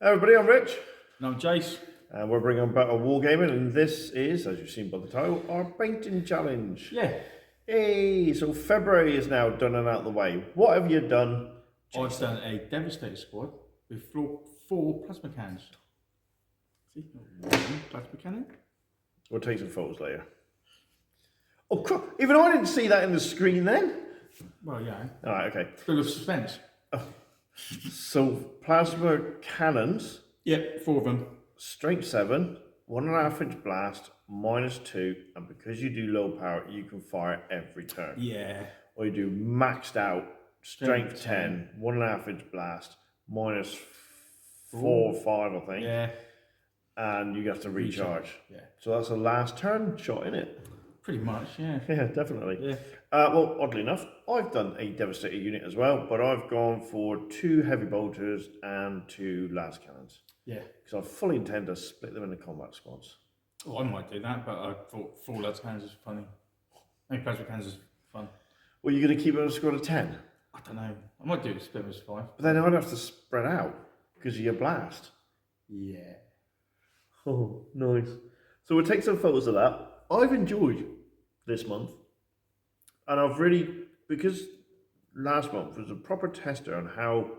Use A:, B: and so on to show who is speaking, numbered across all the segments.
A: Everybody, I'm Rich,
B: And I'm Jace.
A: and we're bringing back a wargaming, and this is, as you've seen by the title, our painting challenge.
B: Yeah.
A: Hey, so February is now done and out of the way. What have you done?
B: I've done a Devastator squad with four plasma cannons. See? One plasma cannon.
A: We'll take some photos later. Oh, even I didn't see that in the screen then.
B: Well, yeah.
A: All right, okay.
B: Bit of suspense.
A: So plasma cannons,
B: Yep, 4 of them.
A: strength 7, 1.5-inch blast, -2, and because you do low power, you can fire every turn.
B: Yeah.
A: Or you do maxed out, strength 10, 1.5-inch blast, -4 or 5, I think.
B: Yeah.
A: And you have to recharge.
B: Yeah.
A: So that's a last turn shot, isn't it?
B: Pretty much, yeah.
A: Yeah, definitely.
B: Yeah.
A: Well, oddly enough, I've done a Devastator unit as well, but I've gone for 2 heavy bolters and 2 las cannons.
B: Yeah.
A: Because I fully intend to split them into combat squads.
B: Oh, I might do that, but I thought 4 las cannons is funny. I mean, plasma cannons is fun.
A: Well, you're going to keep it on a squad of 10?
B: I don't know. I might do it split as 5.
A: But then I'd have to spread out because of your blast.
B: Yeah.
A: Oh, nice. So we'll take some photos of that. I've enjoyed this month. And I've really, because last month was a proper tester on how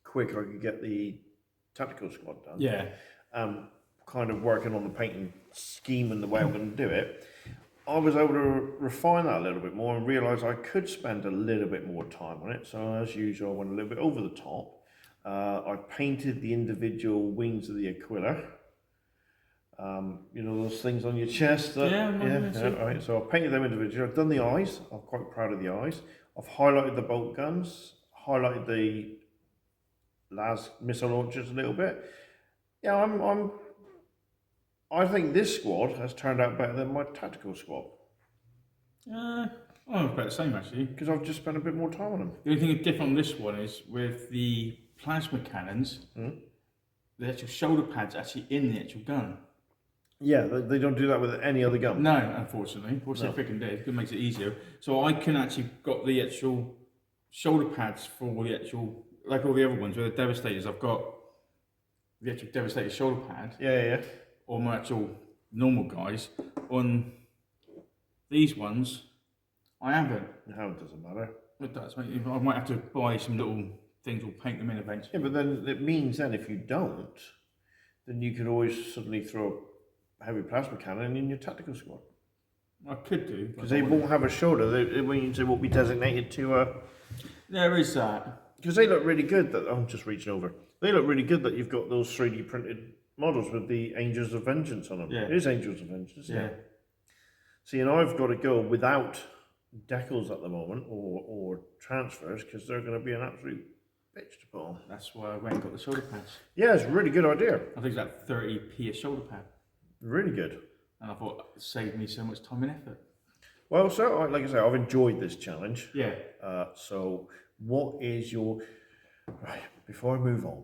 A: quick I could get the tactical squad done.
B: Yeah.
A: Kind of working on the painting scheme and the way I'm going to do it. I was able to refine that a little bit more and realise I could spend a little bit more time on it. So as usual, I went a little bit over the top. I painted the individual wings of the Aquila. You know those things on your chest? Right. So I've painted them individually. I've done the eyes. I'm quite proud of the eyes. I've highlighted the bolt guns, highlighted the las missile launchers a little bit. Yeah, I think this squad has turned out better than my tactical squad.
B: About the same actually.
A: Because I've just spent a bit more time on them.
B: The only thing different on this one is with the plasma cannons, the actual shoulder pad's actually in the actual gun.
A: Yeah, they don't do that with any other gun.
B: No, unfortunately. Which they freaking did. It makes it easier. So I can actually got the actual shoulder pads for the actual, like all the other ones with the Devastators. I've got the actual Devastator shoulder pad.
A: Yeah.
B: Or my actual normal guys. On these ones, I haven't.
A: No, it doesn't matter.
B: It does. I might have to buy some little things or paint them in eventually.
A: Yeah, but then it means then if you don't, then you could always suddenly throw a heavy plasma cannon in your tactical squad.
B: I could do.
A: Because they won't have a shoulder. They won't be designated to...
B: There is that.
A: Because they look really good. That I'm just reaching over. They look really good that you've got those 3D printed models with the Angels of Vengeance on them.
B: Yeah.
A: It is Angels of Vengeance.
B: Yeah.
A: See, and I've got to go without decals at the moment or transfers because they're going to be an absolute bitch to put on.
B: That's why I went and got the shoulder pads.
A: Yeah, it's a really good idea.
B: I think it's like 30p a shoulder pad.
A: Really good.
B: And I thought it saved me so much time and effort.
A: Well, so like I say, I've enjoyed this challenge.
B: Yeah.
A: So what is your... Right, before I move on,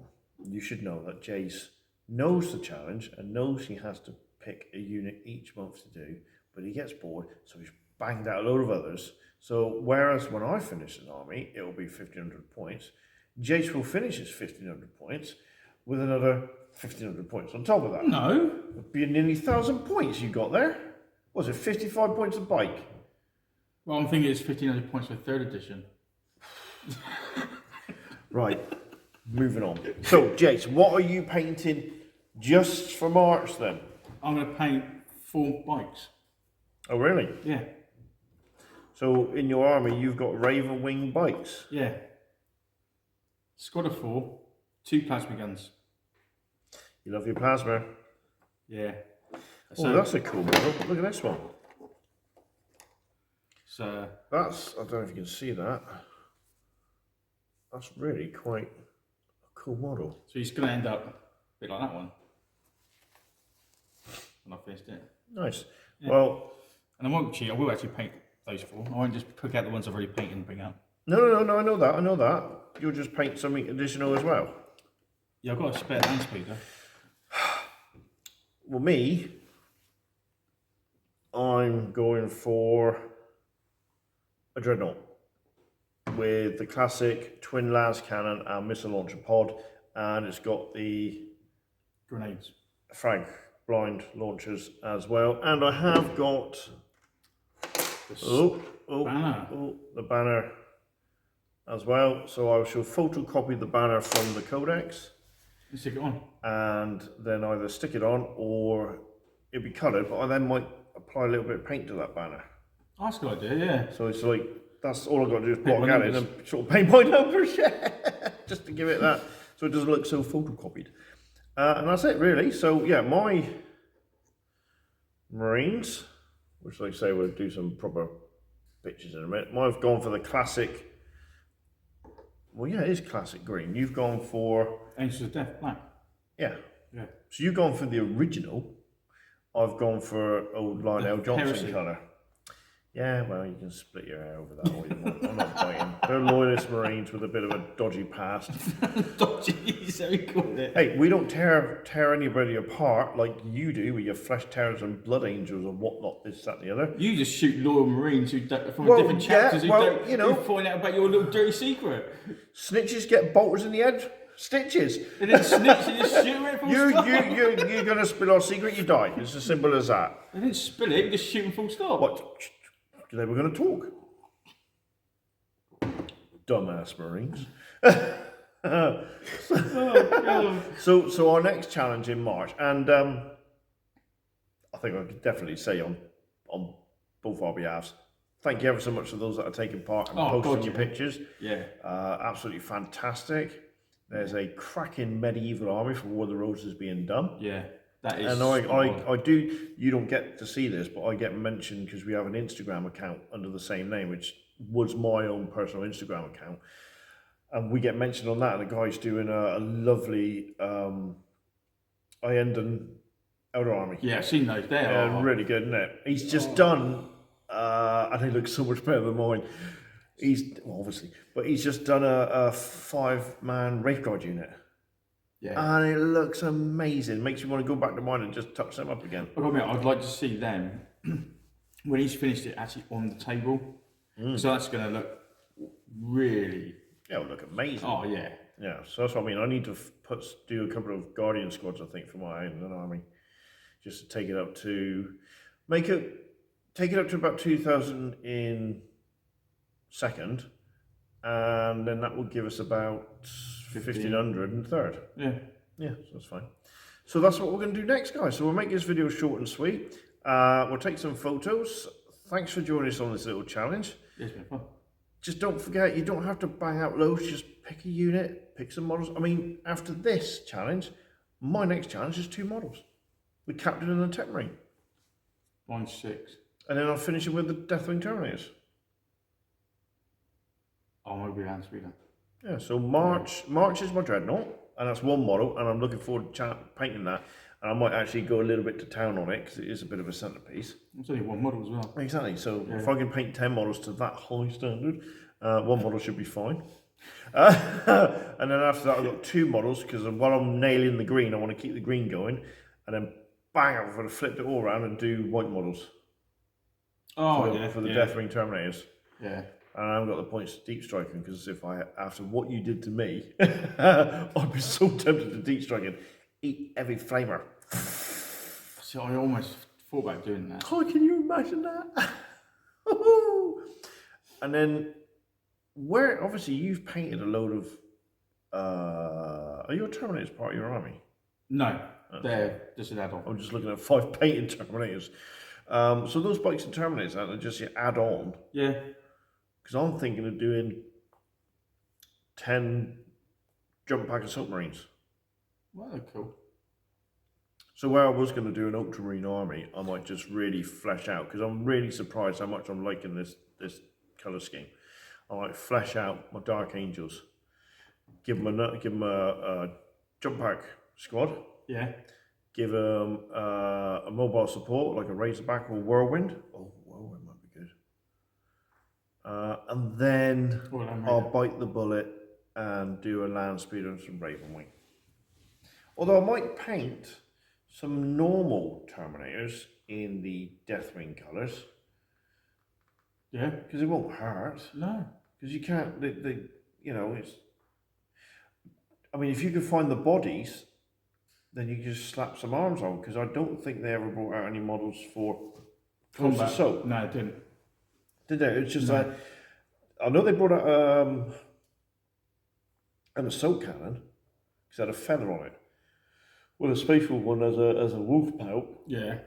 A: you should know that Jace knows the challenge and knows he has to pick a unit each month to do, but he gets bored, so he's banged out a load of others. So whereas when I finish an army, it will be 1,500 points, Jace will finish his 1,500 points with another 1,500 points on top of that.
B: No.
A: It'd be nearly 1,000 points you got there. Was it 55 points a bike?
B: Well, I'm thinking it's 1,500 points for 3rd edition.
A: Right, moving on. So, Jace, what are you painting just for March then?
B: I'm going to paint 4 bikes.
A: Oh, really?
B: Yeah.
A: So, in your army, you've got Raven Wing bikes?
B: Yeah. Squad of 4, 2 plasma guns.
A: You love your plasma.
B: Yeah.
A: So, that's a cool model. Look at this one.
B: So
A: That's, I don't know if you can see that. That's really quite a cool model.
B: So he's going to end up a bit like that one. When I finished it.
A: Nice.
B: Yeah.
A: Well...
B: And I won't cheat, I will actually paint those 4. I won't just pick out the ones I've already painted and bring up.
A: No, I know that. You'll just paint something additional as well.
B: Yeah, I've got a spare land speeder.
A: Well, me, I'm going for a Dreadnought with the classic twin las cannon and missile launcher pod and it's got the
B: Grenades.
A: frag blind launchers as well. And I have got
B: Banner.
A: the banner as well. So I shall photocopy the banner from the codex
B: And stick it on.
A: and then either stick it on or it'll be coloured, but I then might apply a little bit of paint to that banner.
B: Oh, that's a good idea, yeah.
A: So it's like, that's all I've got to do is
B: Paint
A: block
B: by
A: out it and sort of paint my numbers, yeah, just to give it that, so it doesn't look so photocopied. And that's it really. So yeah, my Marines, which like I say, we'll do some proper pictures in a minute. I've gone for the classic, well yeah, it is classic green. You've gone for,
B: Angels of Death, black.
A: yeah.
B: Yeah.
A: So you've gone for the original. I've gone for old Lionel Johnson
B: Heresy.
A: colour. Yeah, well, you can split your hair over that all you want. I'm not biting. They're loyalist Marines with a bit of a dodgy past.
B: Dodgy, so he called it.
A: Hey, we don't tear anybody apart like you do with your flesh tearers and blood angels and whatnot, this, that, and the other.
B: You just shoot loyal Marines who don't, from
A: Well,
B: different chapters
A: yeah,
B: who find out about your little dirty secret.
A: Snitches get bolters in the head. Stitches.
B: And then snitch and just shoot it full stop.
A: You're going to spill our secret, you die. It's as simple as that.
B: They didn't spill it, you just shoot them full stop.
A: What? They were going to talk. Dumbass Marines.
B: Oh, God.
A: So our next challenge in March, and I think I could definitely say on both our behalves, thank you ever so much to those that are taking part and posting your pictures.
B: Yeah.
A: Absolutely fantastic. There's a cracking medieval army from War of the Roses being done.
B: Yeah, that is.
A: And I do, you don't get to see this, but I get mentioned because we have an Instagram account under the same name, which was my own personal Instagram account. And we get mentioned on that, and the guy's doing a lovely Ienden Elder Army.
B: Yeah, I've seen those there.
A: Really good, isn't it? He's just done, and he looks so much better than mine. Obviously, but he's just done a 5-man Wraith Guard unit.
B: Yeah.
A: And it looks amazing. Makes you want to go back to mine and just touch them up again.
B: I'd like to see them when he's finished it actually on the table. So that's going to look really.
A: Yeah, it'll look amazing.
B: Oh yeah.
A: Yeah, so that's what I mean. I need to do a couple of Guardian squads, I think, for my own army, just to take it up to about 2,000 in second, and then that will give us about 1,500 in third.
B: Yeah.
A: Yeah, so that's fine. So that's what we're going to do next, guys. So we'll make this video short and sweet. We'll take some photos. Thanks for joining us on this little challenge.
B: It's been fun.
A: Just don't forget, you don't have to bang out loads. Just pick a unit, pick some models. I mean, after this challenge, my next challenge is 2 models. The Captain and the Tech Marine.
B: Mine's 6.
A: And then I'll finish it with the Deathwing Terminators.
B: I'm going to be down speeder.
A: Yeah, so March is my Dreadnought, and that's 1 model, and I'm looking forward to painting that. And I might actually go a little bit to town on it, because it is a bit of a centrepice.
B: It's only 1 model as well.
A: Exactly, so if I can paint 10 models to that high standard, 1 model should be fine. And then after that I've got 2 models, because while I'm nailing the green, I want to keep the green going, and then bang, I'm going to flip it all around and do white models. For the Deathwing Terminators.
B: Yeah.
A: And I haven't got the points to deep striking, because after what you did to me, I'd be so tempted to deep strike and eat every flamer.
B: So I almost thought about doing that.
A: Oh, can you imagine that? And then, obviously you've painted a load of, are your Terminators part of your army?
B: No, they're just an add-on.
A: I'm just looking at 5 painted Terminators. So those bikes and Terminators, are just your add-on?
B: Yeah.
A: Because I'm thinking of doing 10 jump pack assault marines.
B: Well, they're cool.
A: So where I was going to do an ultramarine army, I might just really flesh out, because I'm really surprised how much I'm liking this colour scheme. I might flesh out my Dark Angels, give them a jump pack squad.
B: Yeah.
A: Give them a mobile support like a Razorback or Whirlwind. Oh, Whirlwind might be good. And then I'll bite the bullet and do a land speeder and some Ravenwing. Although I might paint some normal Terminators in the Deathwing colours.
B: Yeah.
A: Because it won't hurt.
B: No.
A: Because you can't, it's... I mean, if you could find the bodies, then you could just slap some arms on, because I don't think they ever brought out any models for Force
B: Combat.
A: Assault.
B: No, it didn't.
A: Did they? It's just
B: No.
A: like, I know they brought out an assault cannon, because it had a feather on it. Well, a Space Wolf one as a wolf pout.
B: Yeah.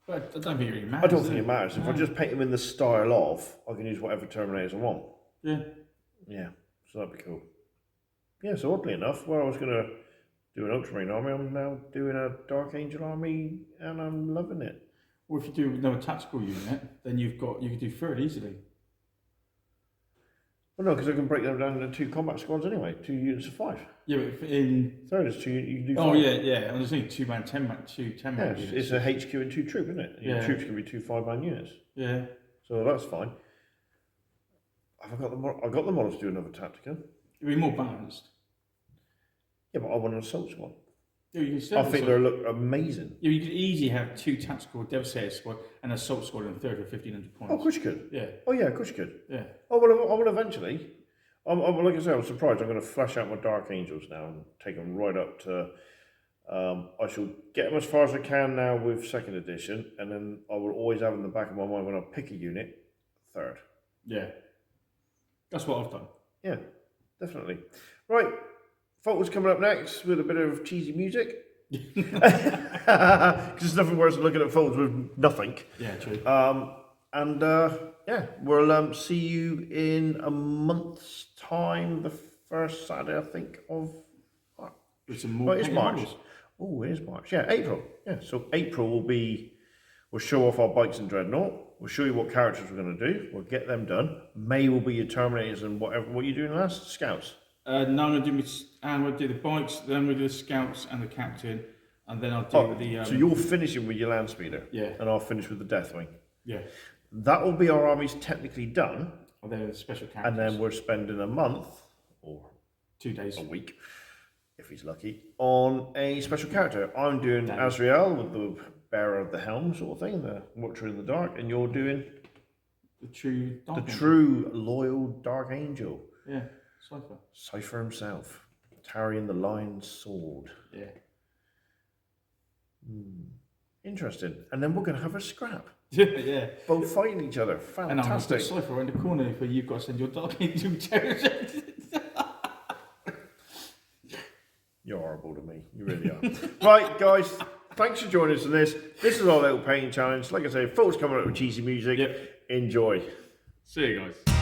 B: But I don't think it really
A: I
B: matters.
A: don't think it matters. If I just paint them in the style of, I can use whatever Terminators I want.
B: Yeah.
A: Yeah, so that'd be cool. Yeah, so oddly enough, where I was going to do an Ultramarine army, I'm now doing a Dark Angel army, and I'm loving it.
B: Or if you do another tactical unit, then you can do third easily.
A: Well, no, because I can break them down into 2 combat squads anyway, 2 units of 5.
B: Yeah, but in
A: Third is 2, you can do 5.
B: oh yeah, and there's only 2 man, 10 man, 10
A: Yeah,
B: man units.
A: it's a HQ and 2 troop, isn't it? Your
B: Yeah.
A: troops can be 2 5-man units,
B: Yeah.
A: so that's fine. I got the models to do another Tactica.
B: It'd be more balanced.
A: Yeah, but I want an assault squad.
B: Yeah, you can still
A: I think they look amazing.
B: Yeah, you could easily have 2 tactical Devastator squad and an assault squad in third for 1,500 points.
A: Oh, of course you could.
B: Yeah.
A: Oh yeah, of course you could.
B: Yeah.
A: Oh well, I will eventually. Like I said, I'm surprised. I'm going to flash out my Dark Angels now and take them right up to. I shall get them as far as I can now with 2nd edition, and then I will always have in the back of my mind when I pick a unit, 3rd.
B: Yeah. That's what I've done.
A: Yeah, definitely. Right, photos coming up next with a bit of cheesy music. Because there's nothing worse than looking at photos with nothing.
B: Yeah, true.
A: And yeah, we'll see you in a month's time, the first Saturday, I think, of March.
B: With some more
A: it's
B: painted
A: March.
B: models.
A: Oh, it is March. Yeah, April. Yeah, so April we'll show off our bikes and Dreadnought. We'll show you what characters we're going to do. We'll get them done. May will be your Terminators and whatever. What are you doing last? Scouts.
B: No, I'm gonna do the bikes, then I'm gonna do the scouts and the captain, and then I'll do the.
A: So you're finishing with your land speeder.
B: Yeah.
A: And I'll finish with the Deathwing.
B: Yeah.
A: That will be our armies technically done.
B: And then the special characters.
A: And then we're spending a month or
B: 2 days.
A: a week, if he's lucky, on a special character. I'm doing Azrael with the bearer of the helm sort of thing, the Watcher in the Dark, and you're doing
B: The true. Dark Angel.
A: true loyal Dark Angel.
B: Yeah. Cypher.
A: Cypher himself, carrying the lion's sword.
B: Yeah.
A: Interesting. And then we're going to have a scrap.
B: Yeah.
A: Both fighting each other.
B: And I'm going to
A: Fantastic.
B: put Cypher in the corner where you've got to send your Dark Angel terror.
A: You're horrible to me. You really are. Right, guys. Thanks for joining us on this. This is our little painting challenge. Like I say, photos coming up with cheesy music.
B: Yep.
A: Enjoy.
B: See you guys.